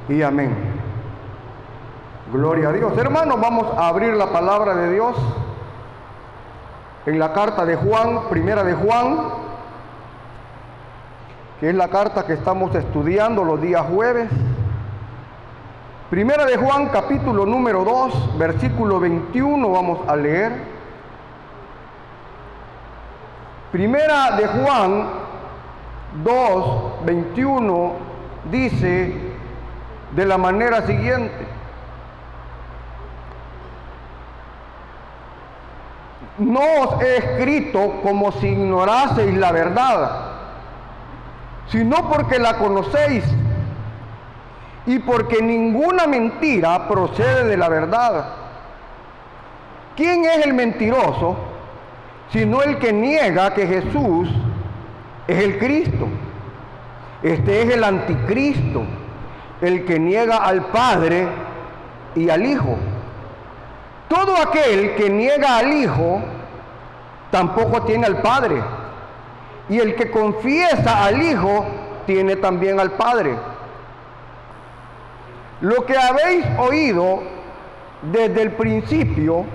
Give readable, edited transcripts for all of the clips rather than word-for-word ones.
y amén. Gloria a Dios. Hermanos, vamos a abrir la palabra de Dios en la carta de Juan, primera de Juan, que es la carta que estamos estudiando los días jueves. Primera de Juan, capítulo número 2, versículo 21, vamos a leer. Primera de Juan 2, 21, dice de la manera siguiente: no os he escrito como si ignoraseis la verdad, sino porque la conocéis, y porque ninguna mentira procede de la verdad. ¿Quién es el mentiroso sino el que niega que Jesús es el Cristo? Este es el anticristo, el que niega al Padre y al Hijo. Todo aquel que niega al Hijo tampoco tiene al Padre, y el que confiesa al Hijo tiene también al Padre. Lo que habéis oído desde el principio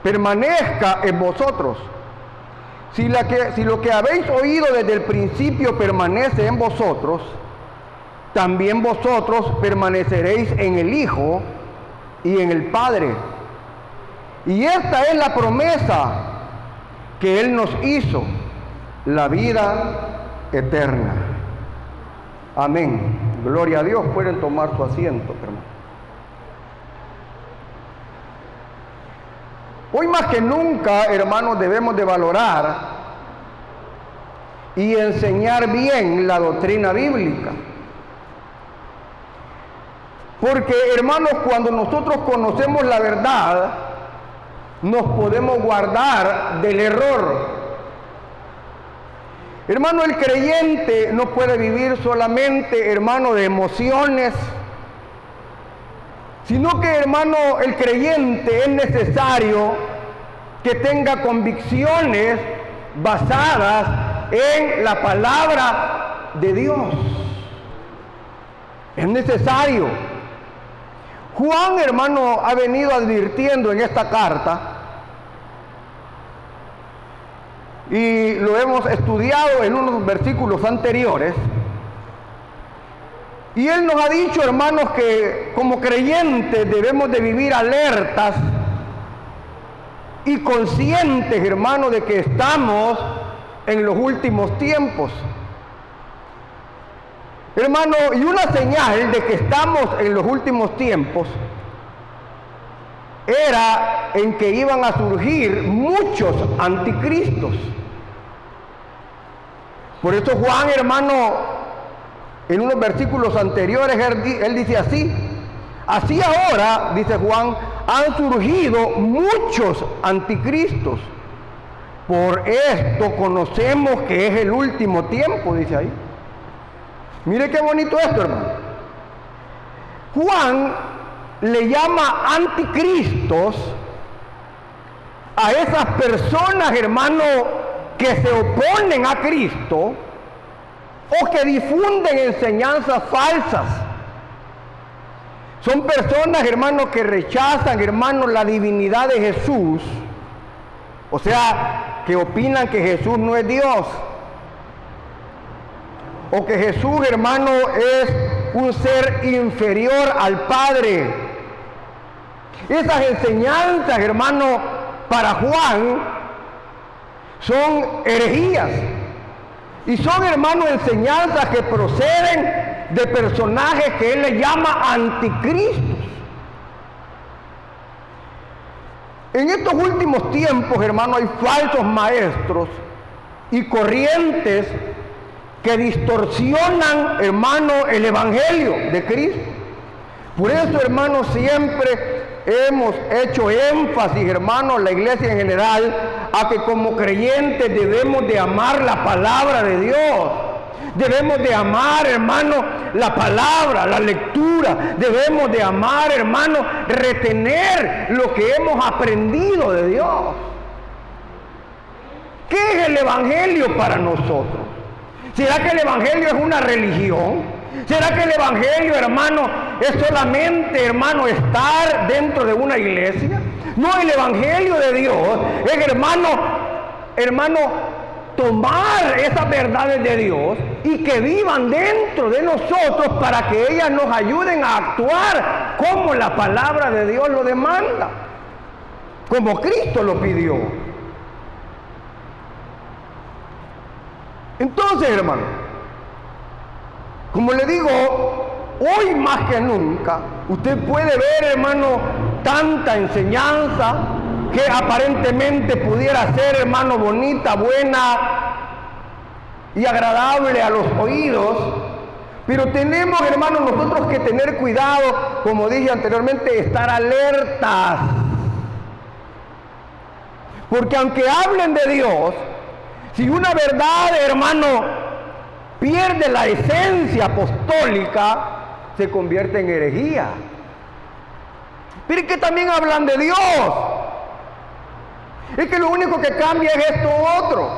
permanezca en vosotros. Si lo que habéis oído desde el principio permanece en vosotros, también vosotros permaneceréis en el Hijo y en el Padre. Y esta es la promesa que Él nos hizo, la vida eterna. Amén. Gloria a Dios. Pueden tomar su asiento, hermano. Hoy más que nunca, hermanos, debemos de valorar y enseñar bien la doctrina bíblica. Porque, hermanos, cuando nosotros conocemos la verdad, nos podemos guardar del error. Hermano, el creyente no puede vivir solamente, hermano, de emociones, sino que, hermano, el creyente es necesario que tenga convicciones basadas en la palabra de Dios. Es necesario. Juan, hermano, ha venido advirtiendo en esta carta, y lo hemos estudiado en unos versículos anteriores, y él nos ha dicho, hermanos, que como creyentes debemos de vivir alertas y conscientes, hermanos, de que estamos en los últimos tiempos. Hermano, y una señal de que estamos en los últimos tiempos era en que iban a surgir muchos anticristos. Por eso Juan, hermano, en unos versículos anteriores, él dice así: así ahora, dice Juan, han surgido muchos anticristos. Por esto conocemos que es el último tiempo, dice ahí. Mire qué bonito esto, hermano. Juan le llama anticristos a esas personas, hermano, que se oponen a Cristo o que difunden enseñanzas falsas. Son personas, hermanos, que rechazan, hermanos, la divinidad de Jesús. O sea, que opinan que Jesús no es Dios. O que Jesús, hermano, es un ser inferior al Padre. Esas enseñanzas, hermano, para Juan son herejías. Y son, hermano, enseñanzas que proceden de personajes que él le llama anticristos. En estos últimos tiempos, hermano, hay falsos maestros y corrientes que distorsionan, hermano, el evangelio de Cristo. Por eso, hermano, siempre hemos hecho énfasis, hermano, la iglesia en general, a que como creyentes debemos de amar la palabra de Dios. Debemos de amar, hermano, la palabra, la lectura. Debemos de amar, hermano, retener lo que hemos aprendido de Dios. ¿Qué es el evangelio para nosotros? ¿Será que el Evangelio es una religión? ¿Será que el Evangelio, hermano, es solamente, hermano, estar dentro de una iglesia? No, el Evangelio de Dios es, hermano, tomar esas verdades de Dios y que vivan dentro de nosotros para que ellas nos ayuden a actuar como la palabra de Dios lo demanda, como Cristo lo pidió. Entonces, hermano, como le digo, hoy más que nunca, usted puede ver, hermano, tanta enseñanza que aparentemente pudiera ser, hermano, bonita, buena y agradable a los oídos, pero tenemos, hermano, nosotros que tener cuidado, como dije anteriormente, estar alertas. Porque aunque hablen de Dios, si una verdad, hermano, pierde la esencia apostólica, se convierte en herejía. Pero es que también hablan de Dios. Es que lo único que cambia es esto u otro.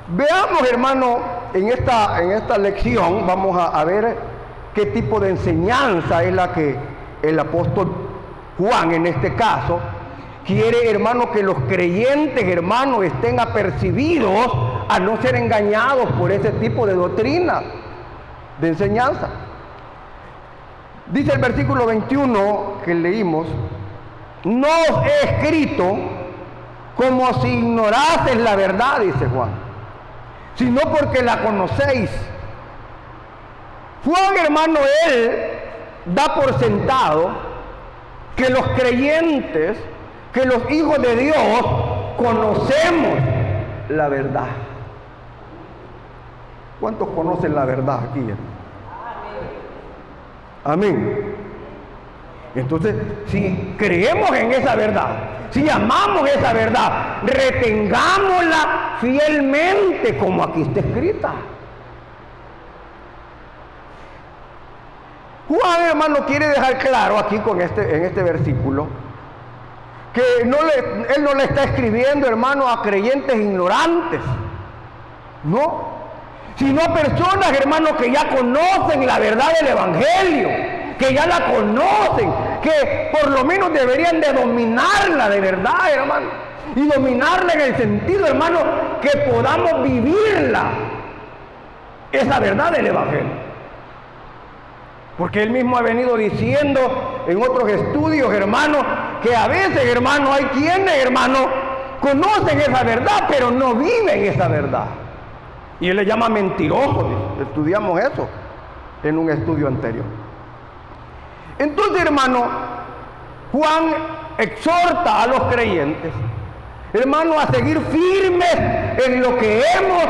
Veamos, hermano, en esta lección vamos a ver qué tipo de enseñanza es la que el apóstol Juan, en este caso, quiere, hermano, que los creyentes, hermano, estén apercibidos a no ser engañados por ese tipo de doctrina, de enseñanza. Dice el versículo 21 que leímos: no os he escrito como si ignoraseis la verdad, dice Juan, sino porque la conocéis. Juan, hermano, él da por sentado que los creyentes, que los hijos de Dios, conocemos la verdad. ¿Cuántos conocen la verdad aquí, hermano? Amén. Entonces, si creemos en esa verdad, si amamos esa verdad, retengámosla fielmente como aquí está escrita. Juan, hermano, quiere dejar claro aquí en este versículo que él no le está escribiendo, hermano, a creyentes ignorantes, no, sino a personas, hermano, que ya conocen la verdad del Evangelio, que ya la conocen, que por lo menos deberían de dominarla de verdad, hermano, y dominarla en el sentido, hermano, que podamos vivirla, esa verdad del Evangelio. Porque él mismo ha venido diciendo en otros estudios, hermano, que a veces, hermano, hay quienes, hermano, conocen esa verdad, pero no viven esa verdad. Y él le llama mentirosos. Estudiamos eso en un estudio anterior. Entonces, hermano, Juan exhorta a los creyentes, hermano, a seguir firmes en lo que hemos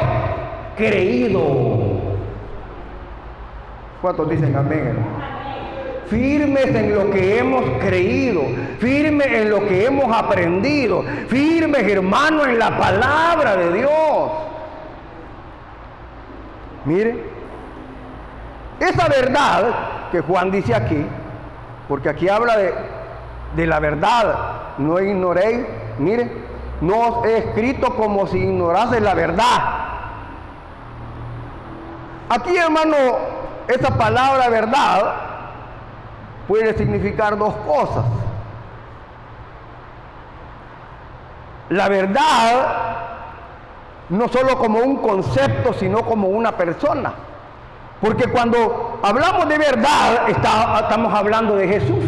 creído. ¿Cuántos dicen amén, hermano? Firmes en lo que hemos creído, firmes en lo que hemos aprendido, firmes, hermano, en la palabra de Dios. Mire, esa verdad que Juan dice aquí, porque aquí habla de la verdad, no ignoréis, mire, no os he escrito como si ignoraseis la verdad. Aquí, hermano, esa palabra verdad puede significar dos cosas. La verdad, no solo como un concepto, sino como una persona. Porque cuando hablamos de verdad, estamos hablando de Jesús.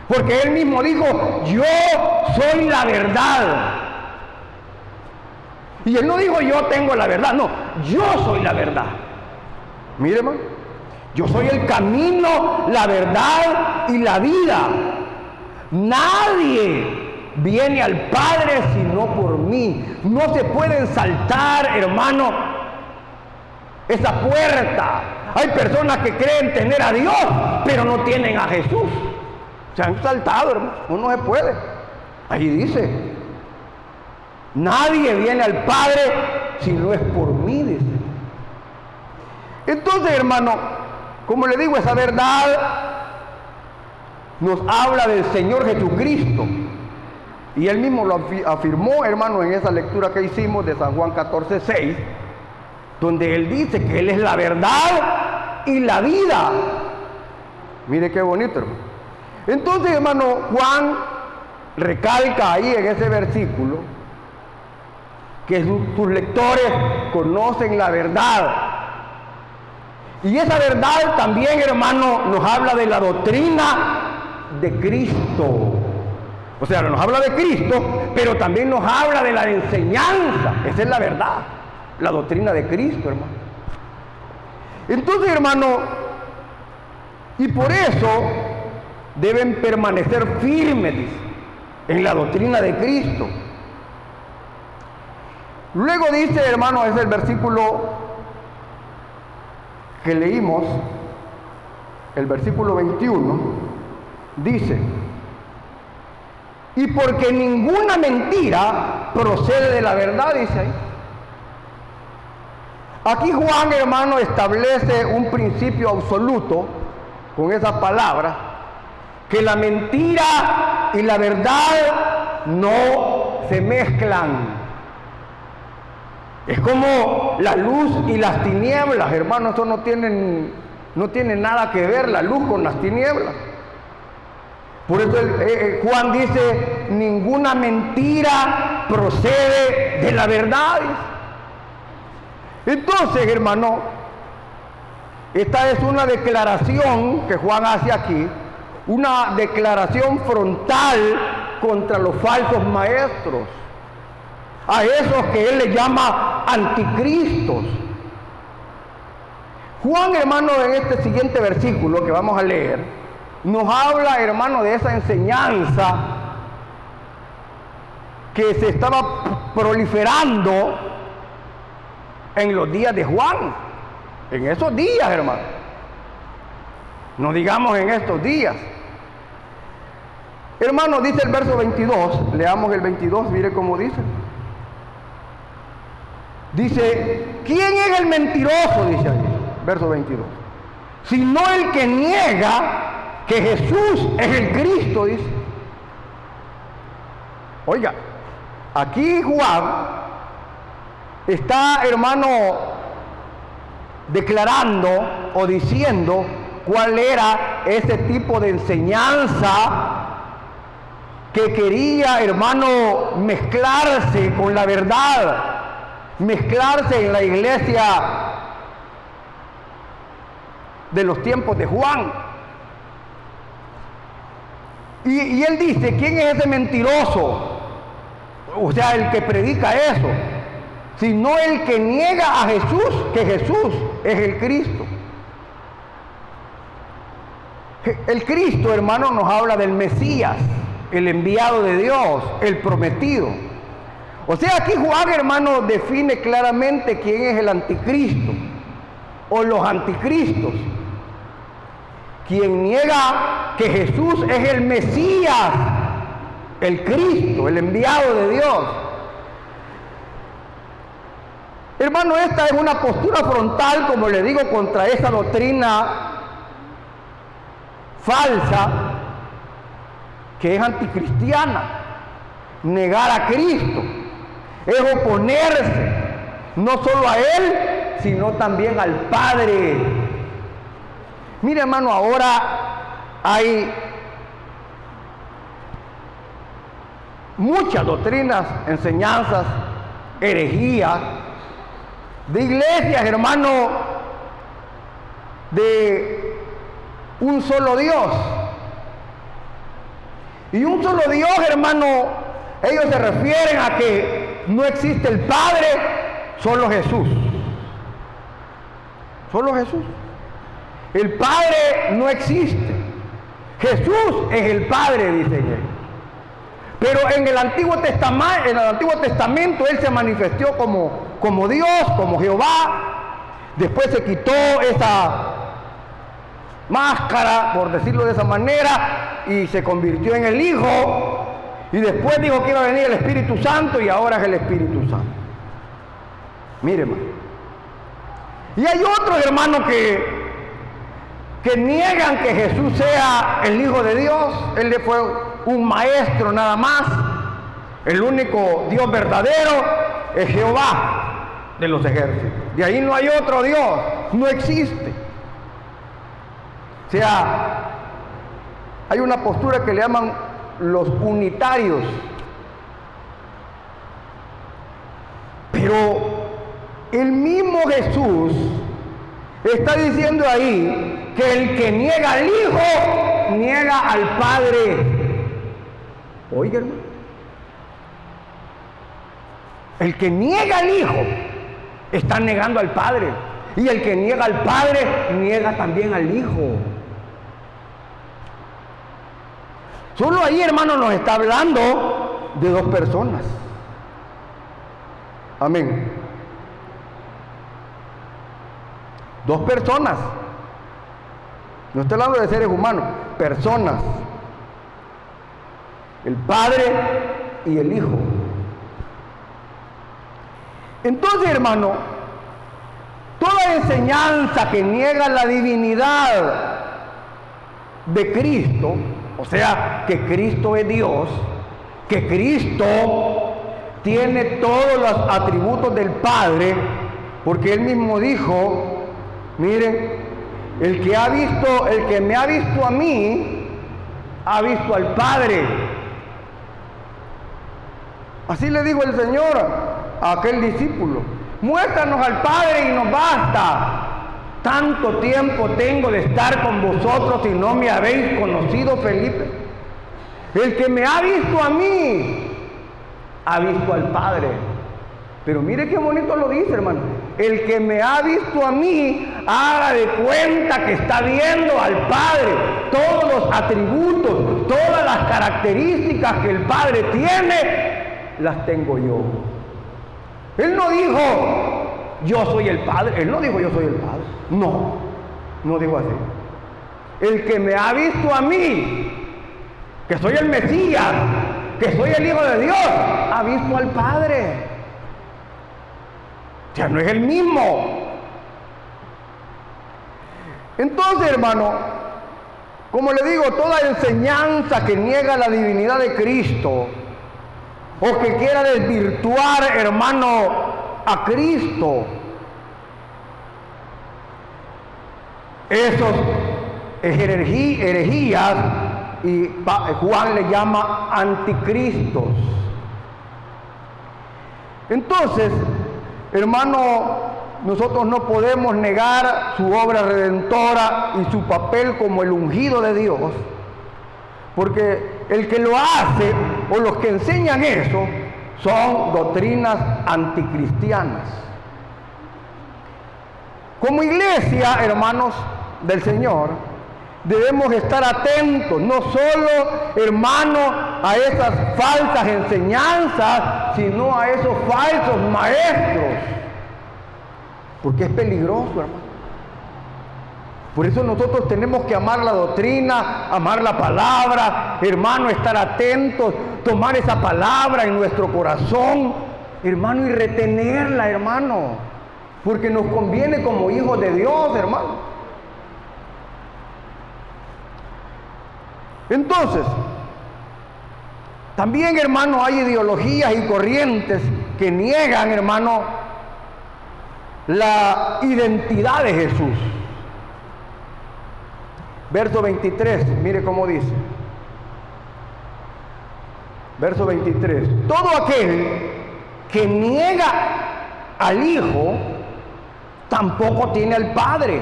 Porque Él mismo dijo, yo soy la verdad. Y Él no dijo, yo tengo la verdad, no, yo soy la verdad. Mire, hermano, yo soy el camino, la verdad y la vida. Nadie viene al Padre sino por mí. No se pueden saltar, hermano, esa puerta. Hay personas que creen tener a Dios, pero no tienen a Jesús. Se han saltado, hermano. No se puede. Ahí dice, nadie viene al Padre si no es por mí, dice. Entonces, hermano, como le digo, esa verdad nos habla del Señor Jesucristo, Y él mismo lo afirmó, hermano, en esa lectura que hicimos de San Juan 14:6, donde él dice que él es la verdad y la vida. Mire qué bonito, hermano. Entonces, hermano, Juan recalca ahí en ese versículo que sus lectores conocen la verdad. Y esa verdad también, hermano, nos habla de la doctrina de Cristo. O sea, nos habla de Cristo, pero también nos habla de la enseñanza. Esa es la verdad, la doctrina de Cristo, hermano. Entonces, hermano, y por eso deben permanecer firmes, dice, en la doctrina de Cristo. Luego dice, hermano, es el versículo que leímos, el versículo 21, dice: y porque ninguna mentira procede de la verdad, dice ahí. Aquí Juan, hermano, establece un principio absoluto con esas palabras, que la mentira y la verdad no se mezclan. Es como la luz y las tinieblas, hermano, eso no tiene nada que ver la luz con las tinieblas. Por eso Juan dice, ninguna mentira procede de la verdad. Entonces, hermano, esta es una declaración que Juan hace aquí, una declaración frontal contra los falsos maestros, a esos que él le llama anticristos. Juan, hermano, en este siguiente versículo que vamos a leer, nos habla, hermano, de esa enseñanza que se estaba proliferando en los días de Juan, en esos días, hermano. No digamos en estos días. Hermano, dice el verso 22, leamos el 22, mire cómo dice. Dice, ¿quién es el mentiroso? Dice ahí, verso 22. Sino el que niega que Jesús es el Cristo, dice. Oiga, aquí Juan está, hermano, declarando o diciendo cuál era ese tipo de enseñanza que quería, hermano, mezclarse con la verdad, mezclarse en la iglesia de los tiempos de Juan. Y él dice, ¿quién es ese mentiroso? O sea, el que predica eso, sino el que niega a Jesús, que Jesús es el Cristo. El Cristo, hermano, nos habla del Mesías, el enviado de Dios, el prometido. O sea, aquí Juan, hermano, define claramente quién es el anticristo o los anticristos. Quien niega que Jesús es el Mesías, el Cristo, el enviado de Dios. Hermano, esta es una postura frontal, como le digo, contra esa doctrina falsa que es anticristiana. Negar a Cristo es oponerse no solo a Él, sino también al Padre. Mire, hermano, ahora hay muchas doctrinas, enseñanzas, herejías, de iglesias, hermano, de un solo Dios. Y un solo Dios, hermano, ellos se refieren a que no existe el Padre, solo Jesús. Solo Jesús. El Padre no existe. Jesús es el Padre, dice ellos. Pero en el Antiguo Testamento Él se manifestó como Dios, como Jehová. Después se quitó esa máscara, por decirlo de esa manera, y se convirtió en el Hijo. Y después dijo que iba a venir el Espíritu Santo, y ahora es el Espíritu Santo. Mire, hermano. Y hay otros, hermanos, que niegan que Jesús sea el Hijo de Dios. Él fue un maestro nada más. El único Dios verdadero es Jehová de los ejércitos. De ahí no hay otro Dios, no existe. O sea, hay una postura que le llaman los unitarios. Pero el mismo Jesús está diciendo ahí que el que niega al Hijo, niega al Padre. Oiga, hermano. El que niega al Hijo está negando al Padre. Y el que niega al Padre, niega también al Hijo. Solo ahí, hermano, nos está hablando de dos personas. Amén. Dos personas. No estoy hablando de seres humanos, personas. El Padre y el Hijo. Entonces, hermano, toda enseñanza que niega la divinidad de Cristo, o sea, que Cristo es Dios, que Cristo tiene todos los atributos del Padre, porque Él mismo dijo, miren, el que me ha visto a mí, ha visto al Padre. Así le dijo el Señor a aquel discípulo, muéstranos al Padre y nos basta. Tanto tiempo tengo de estar con vosotros y no me habéis conocido, Felipe. El que me ha visto a mí, ha visto al Padre. Pero mire qué bonito lo dice, hermano. El que me ha visto a mí, haga de cuenta que está viendo al Padre. Todos los atributos, todas las características que el Padre tiene, las tengo yo. Él no dijo, yo soy el Padre. Él no dijo, yo soy el Padre. No dijo así. El que me ha visto a mí, que soy el Mesías, que soy el Hijo de Dios, ha visto al Padre. O sea, no es el mismo. Entonces, hermano, como le digo, toda enseñanza que niega la divinidad de Cristo o que quiera desvirtuar, hermano, a Cristo, esos herejías, y Juan le llama anticristos. Entonces, hermano, nosotros no podemos negar su obra redentora y su papel como el ungido de Dios, porque el que lo hace o los que enseñan eso son doctrinas anticristianas. Como iglesia, hermanos del Señor, debemos estar atentos, no solo, hermano, a esas falsas enseñanzas, sino a esos falsos maestros, porque es peligroso, hermano. Por eso nosotros tenemos que amar la doctrina, amar la palabra, hermano, estar atentos, tomar esa palabra en nuestro corazón, hermano, y retenerla, hermano, porque nos conviene como hijos de Dios, hermano. Entonces, también, hermano, hay ideologías y corrientes que niegan, hermano, la identidad de Jesús. Verso 23, mire cómo dice. Verso 23. Todo aquel que niega al Hijo, tampoco tiene al Padre.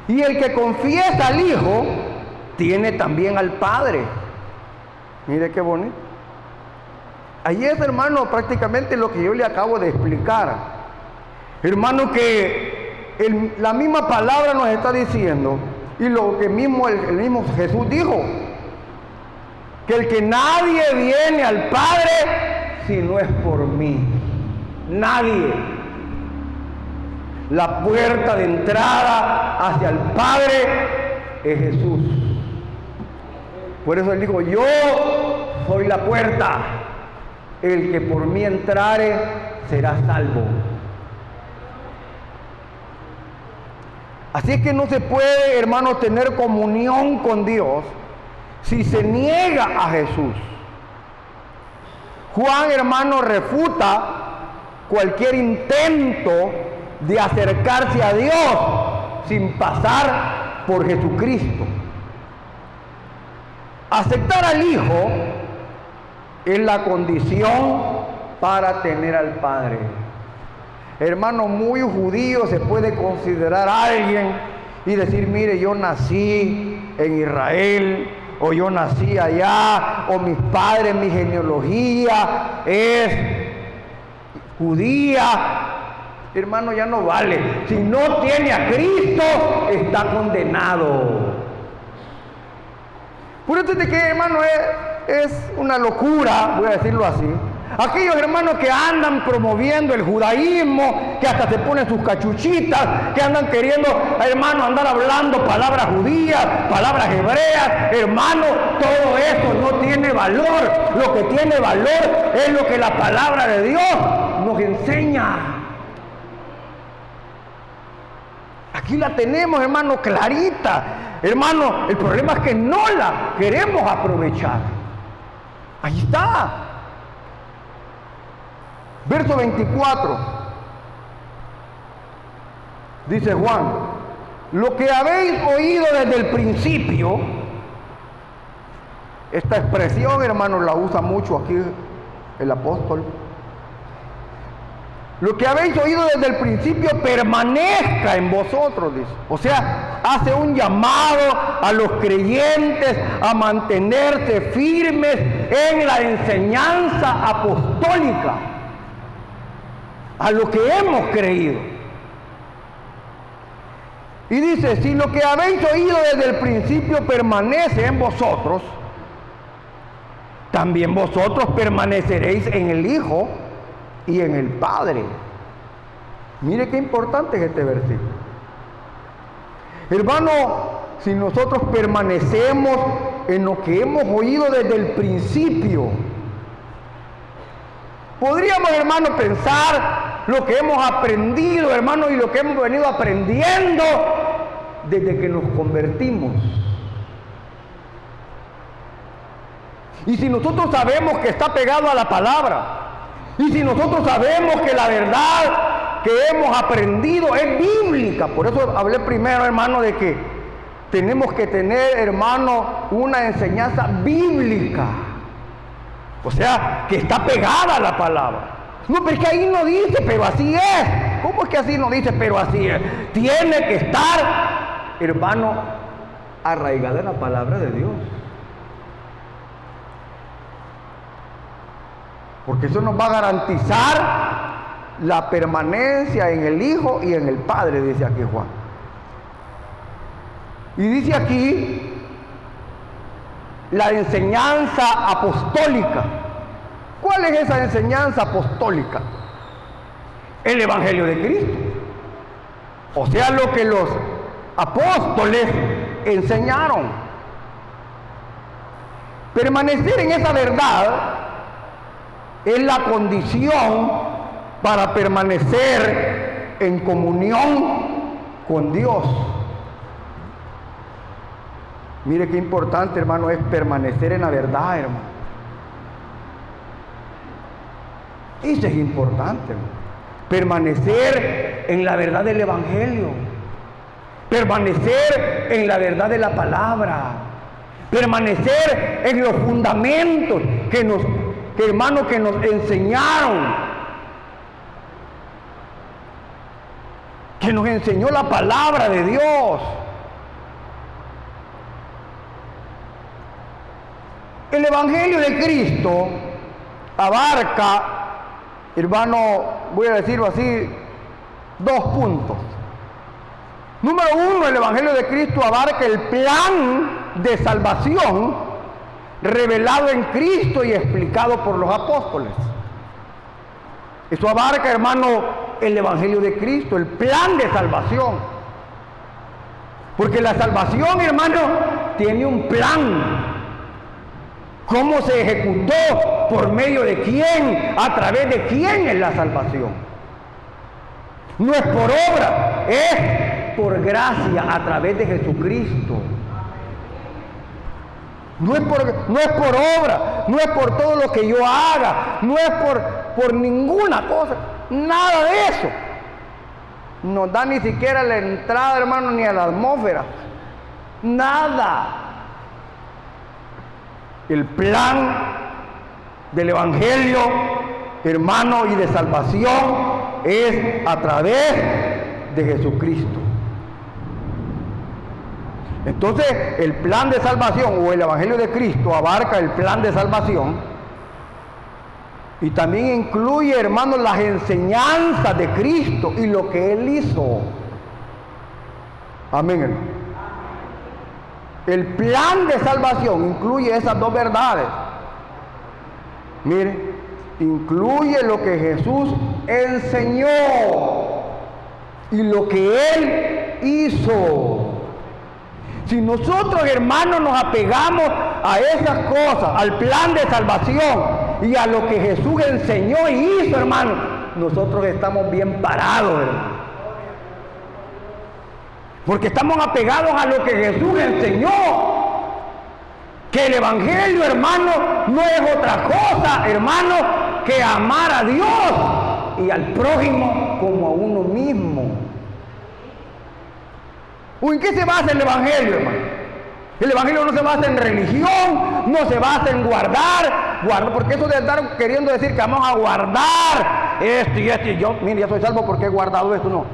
Y el que confiesa al Hijo, tiene también al Padre. Mire qué bonito. Ahí es, hermano, prácticamente lo que yo le acabo de explicar. Hermano, que la misma palabra nos está diciendo, y lo que el mismo Jesús dijo, que el que nadie viene al Padre si no es por mí. Nadie. La puerta de entrada hacia el Padre es Jesús. Por eso Él dijo, yo soy la puerta. El que por mí entrare será salvo. Así es que no se puede, hermano, tener comunión con Dios si se niega a Jesús. Juan, hermano, refuta cualquier intento de acercarse a Dios sin pasar por Jesucristo. Aceptar al Hijo es la condición para tener al Padre. Hermano, muy judío se puede considerar a alguien y decir, mire, yo nací en Israel, o yo nací allá, o mis padres, mi genealogía es judía. Hermano, ya no vale. Si no tiene a Cristo, está condenado. Por eso es de que, hermano, es una locura, voy a decirlo así. Aquellos hermanos que andan promoviendo el judaísmo, que hasta se ponen sus cachuchitas, que andan queriendo, hermano, andar hablando palabras judías, palabras hebreas, hermano, todo eso no tiene valor. Lo que tiene valor es lo que la palabra de Dios nos enseña. Aquí la tenemos, hermano, clarita. Hermano, el problema es que no la queremos aprovechar. Ahí está. Verso 24. Dice Juan, lo que habéis oído desde el principio, esta expresión, hermano, la usa mucho aquí el apóstol. Lo que habéis oído desde el principio permanezca en vosotros, dice. O sea, hace un llamado a los creyentes a mantenerse firmes en la enseñanza apostólica, a lo que hemos creído. Y dice, si lo que habéis oído desde el principio permanece en vosotros, también vosotros permaneceréis en el Hijo y en el Padre. Mire qué importante es este versículo. Hermano, si nosotros permanecemos en lo que hemos oído desde el principio, podríamos, hermano, pensar lo que hemos aprendido, hermano, y lo que hemos venido aprendiendo desde que nos convertimos. Y si nosotros sabemos que está pegado a la palabra, y si nosotros sabemos que la verdad que hemos aprendido es bíblica, por eso hablé primero, hermano, de que tenemos que tener, hermano, una enseñanza bíblica. O sea, que está pegada a la palabra. No, pero es que ahí no dice, pero así es. ¿Cómo es que así no dice, pero así es? Tiene que estar, hermano, arraigada en la palabra de Dios. Porque eso nos va a garantizar la permanencia en el Hijo y en el Padre, dice aquí Juan. Y dice aquí la enseñanza apostólica. ¿Cuál es esa enseñanza apostólica? El Evangelio de Cristo. O sea, lo que los apóstoles enseñaron. Permanecer en esa verdad es la condición para permanecer en comunión con Dios. Mire qué importante, hermano, es permanecer en la verdad, hermano. Eso es importante, hermano. Permanecer en la verdad del Evangelio. Permanecer en la verdad de la palabra. Permanecer en los fundamentos que nos enseñaron, que nos enseñó la palabra de Dios. El Evangelio de Cristo abarca, hermano, voy a decirlo así, 2 puntos. Número 1, el Evangelio de Cristo abarca el plan de salvación revelado en Cristo y explicado por los apóstoles. Eso abarca, hermano, el Evangelio de Cristo, el plan de salvación. Porque la salvación, hermano, tiene un plan. ¿Cómo se ejecutó? ¿Por medio de quién? ¿A través de quién es la salvación? No es por obra, es por gracia a través de Jesucristo. No es por obra, no es por todo lo que yo haga, no es por ninguna cosa, nada de eso. No da ni siquiera la entrada, hermano, ni a la atmósfera. Nada. El plan del Evangelio, hermano, y de salvación es a través de Jesucristo. Entonces, el plan de salvación o el Evangelio de Cristo abarca el plan de salvación y también incluye, hermanos, las enseñanzas de Cristo y lo que Él hizo. Amén, hermano. El plan de salvación incluye esas dos verdades. Mire, incluye lo que Jesús enseñó y lo que Él hizo. Si nosotros, hermanos, nos apegamos a esas cosas, al plan de salvación y a lo que Jesús enseñó y hizo, hermanos, nosotros estamos bien parados, hermanos. Porque estamos apegados a lo que Jesús enseñó. Que el Evangelio, hermano, no es otra cosa, hermano, que amar a Dios y al prójimo como a uno mismo. ¿En qué se basa el Evangelio, hermano? El Evangelio no se basa en religión, no se basa en guardar, porque eso de estar queriendo decir que vamos a guardar esto y esto, y yo, mire, ya soy salvo porque he guardado esto, no.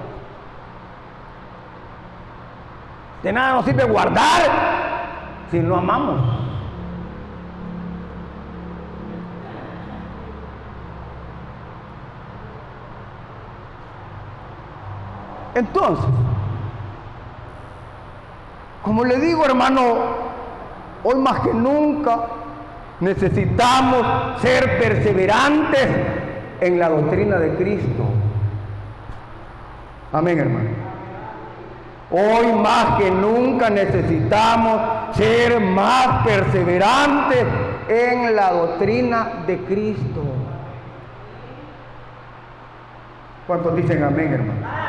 De nada nos sirve guardar si no amamos. Entonces, como le digo, hermano, hoy más que nunca necesitamos ser perseverantes en la doctrina de Cristo. Amén, hermano. Hoy más que nunca necesitamos ser más perseverantes en la doctrina de Cristo. ¿Cuántos dicen amén, hermano?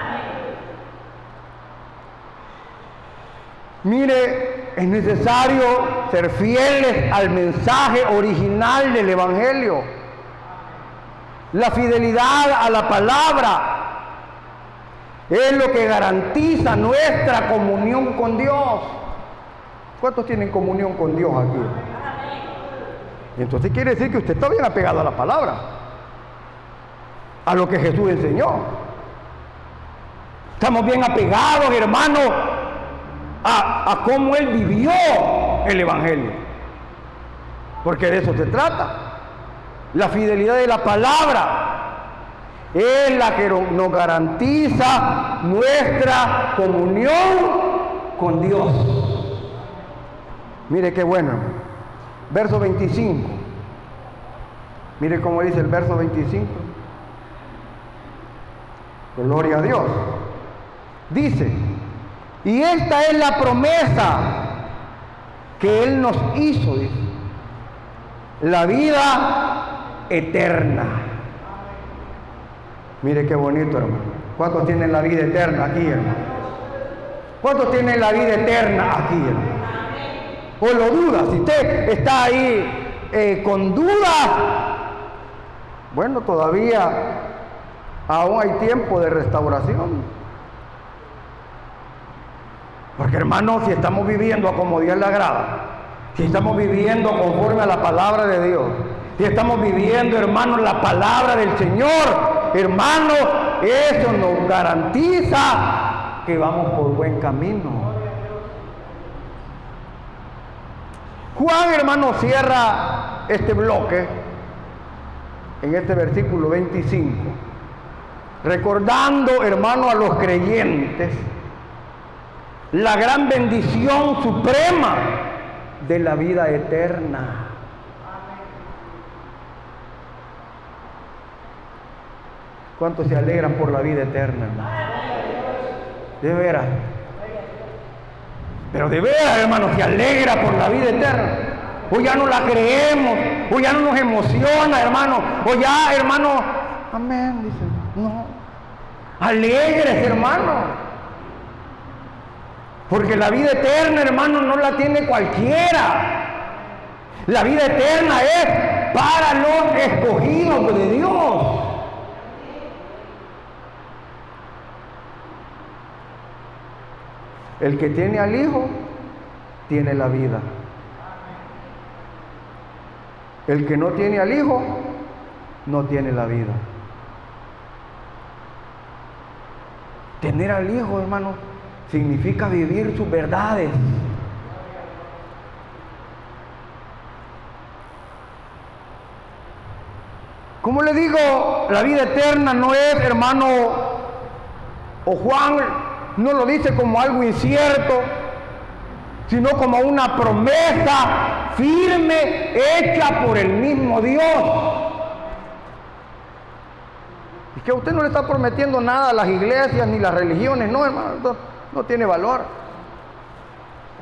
Mire, es necesario ser fieles al mensaje original del Evangelio. La fidelidad a la palabra es lo que garantiza nuestra comunión con Dios. ¿Cuántos tienen comunión con Dios aquí? Entonces quiere decir que usted está bien apegado a la palabra, a lo que Jesús enseñó. Estamos bien apegados, hermano, a cómo Él vivió el Evangelio, porque de eso se trata. La fidelidad de la palabra es la que nos garantiza nuestra comunión con Dios. Mire qué bueno. Verso 25. Mire cómo dice el verso 25. Gloria a Dios. Dice: y esta es la promesa que Él nos hizo, dice, la vida eterna. Mire qué bonito, hermano. ¿Cuántos tienen la vida eterna aquí, hermano? ¿Cuántos tienen la vida eterna aquí, hermano? ¿O lo duda? Si usted está ahí con dudas, bueno, todavía aún hay tiempo de restauración. Porque, hermanos, si estamos viviendo a como Dios le agrada, si estamos viviendo conforme a la palabra de Dios, si estamos viviendo, hermanos, la palabra del Señor, hermanos, eso nos garantiza que vamos por buen camino. Juan, hermano, cierra este bloque en este versículo 25, recordando, hermano, a los creyentes la gran bendición suprema de la vida eterna. ¿Cuántos se alegran por la vida eterna, hermano? De veras. Pero de veras, hermano, se alegra por la vida eterna. O ya no la creemos, o ya no nos emociona, hermano, o ya, hermano, amén, dice, no. Alegres, hermano. Porque la vida eterna, hermano, no la tiene cualquiera. La vida eterna es para los escogidos de Dios. El que tiene al Hijo, tiene la vida. El que no tiene al Hijo, no tiene la vida. Tener al Hijo, hermano, significa vivir sus verdades. Como le digo, la vida eterna no es, hermano, o Juan no lo dice como algo incierto, sino como una promesa firme hecha por el mismo Dios. Y que a usted no le está prometiendo nada a las iglesias ni las religiones, no, hermano, no tiene valor.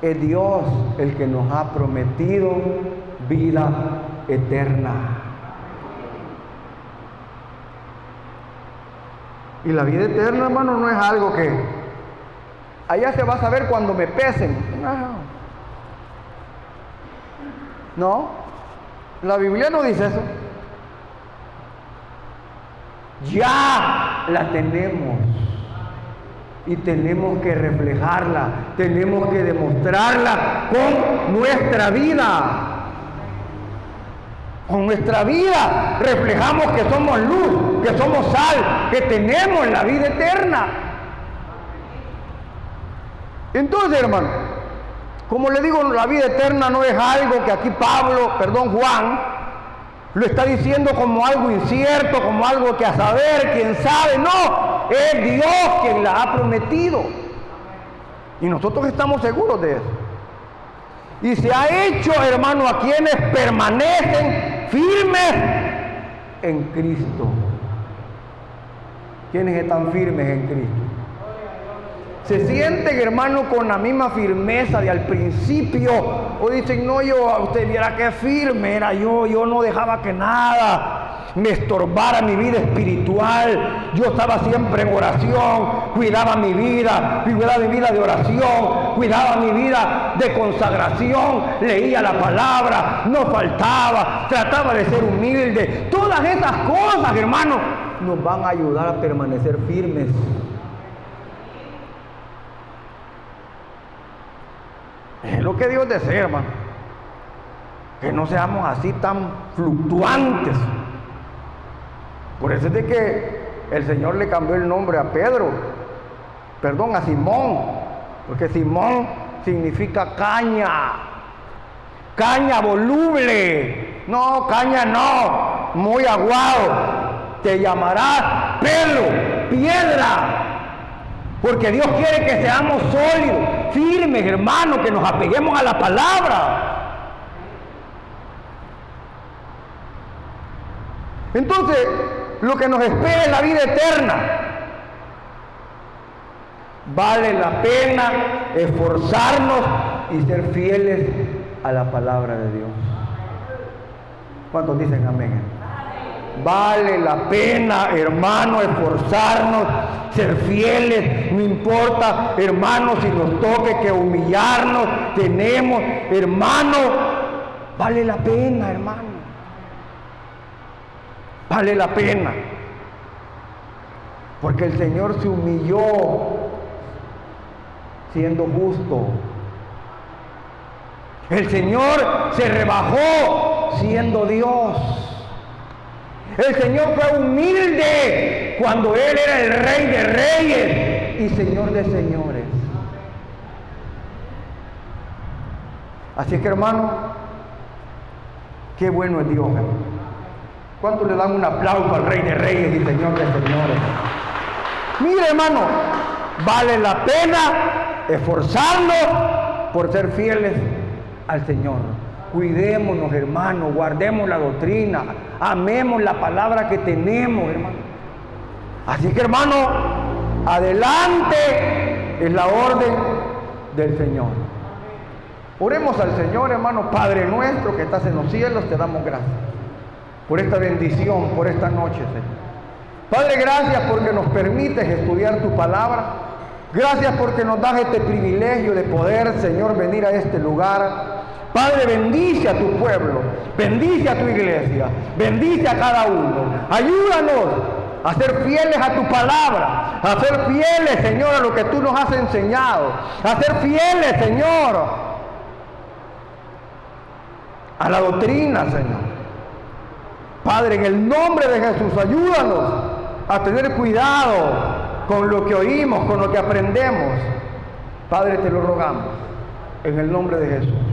Es Dios el que nos ha prometido vida eterna. Y la vida eterna, hermano, no es algo que allá se va a saber cuando me pesen. No, la Biblia no dice eso. Ya la tenemos. Y tenemos que reflejarla, tenemos que demostrarla con nuestra vida. Con nuestra vida reflejamos que somos luz, que somos sal, que tenemos la vida eterna. Entonces, hermano, como le digo, la vida eterna no es algo que aquí Juan, lo está diciendo como algo incierto, como algo que a saber, quién sabe. No, es Dios quien la ha prometido. Y nosotros estamos seguros de eso. Y se ha hecho, hermano, a quienes permanecen firmes en Cristo. ¿Quiénes están firmes en Cristo? Se sienten, hermano, con la misma firmeza de al principio. O dicen, no, usted viera qué firme era yo no dejaba que nada me estorbara mi vida espiritual. Yo estaba siempre en oración, cuidaba mi vida de oración, cuidaba mi vida de consagración, leía la palabra, no faltaba, trataba de ser humilde. Todas esas cosas, hermano, nos van a ayudar a permanecer firmes. Es lo que Dios desea, hermano. Que no seamos así tan fluctuantes. Por eso es de que el Señor le cambió el nombre a a Simón. Porque Simón significa caña. Caña voluble. No, caña no. Muy aguado. Te llamarás Pedro, piedra. Porque Dios quiere que seamos sólidos, firmes, hermanos, que nos apeguemos a la palabra. Entonces, lo que nos espera es la vida eterna. Vale la pena esforzarnos y ser fieles a la palabra de Dios. ¿Cuántos dicen amén? Vale la pena, hermano, esforzarnos, ser fieles. No importa, hermano, si nos toque que humillarnos, tenemos, hermano, vale la pena, hermano. Vale la pena. Porque el Señor se humilló siendo justo. El Señor se rebajó siendo Dios. El Señor fue humilde cuando Él era el Rey de Reyes y Señor de Señores. Así que, hermano, qué bueno es Dios, hermano. ¿Cuánto le dan un aplauso al Rey de Reyes y Señor de Señores? Mire, hermano, vale la pena esforzarnos por ser fieles al Señor. Cuidémonos, hermano, guardemos la doctrina, amemos la palabra que tenemos, hermano. Así que, hermano, adelante es la orden del Señor. Oremos al Señor, hermano. Padre nuestro que estás en los cielos, te damos gracias por esta bendición, por esta noche, Señor. Padre, gracias porque nos permites estudiar tu palabra. Gracias porque nos das este privilegio de poder, Señor, venir a este lugar. Padre, bendice a tu pueblo, bendice a tu iglesia, bendice a cada uno. Ayúdanos a ser fieles a tu palabra, a ser fieles, Señor, a lo que tú nos has enseñado, a ser fieles, Señor, a la doctrina, Señor. Padre, en el nombre de Jesús, ayúdanos a tener cuidado con lo que oímos, con lo que aprendemos. Padre, te lo rogamos, en el nombre de Jesús.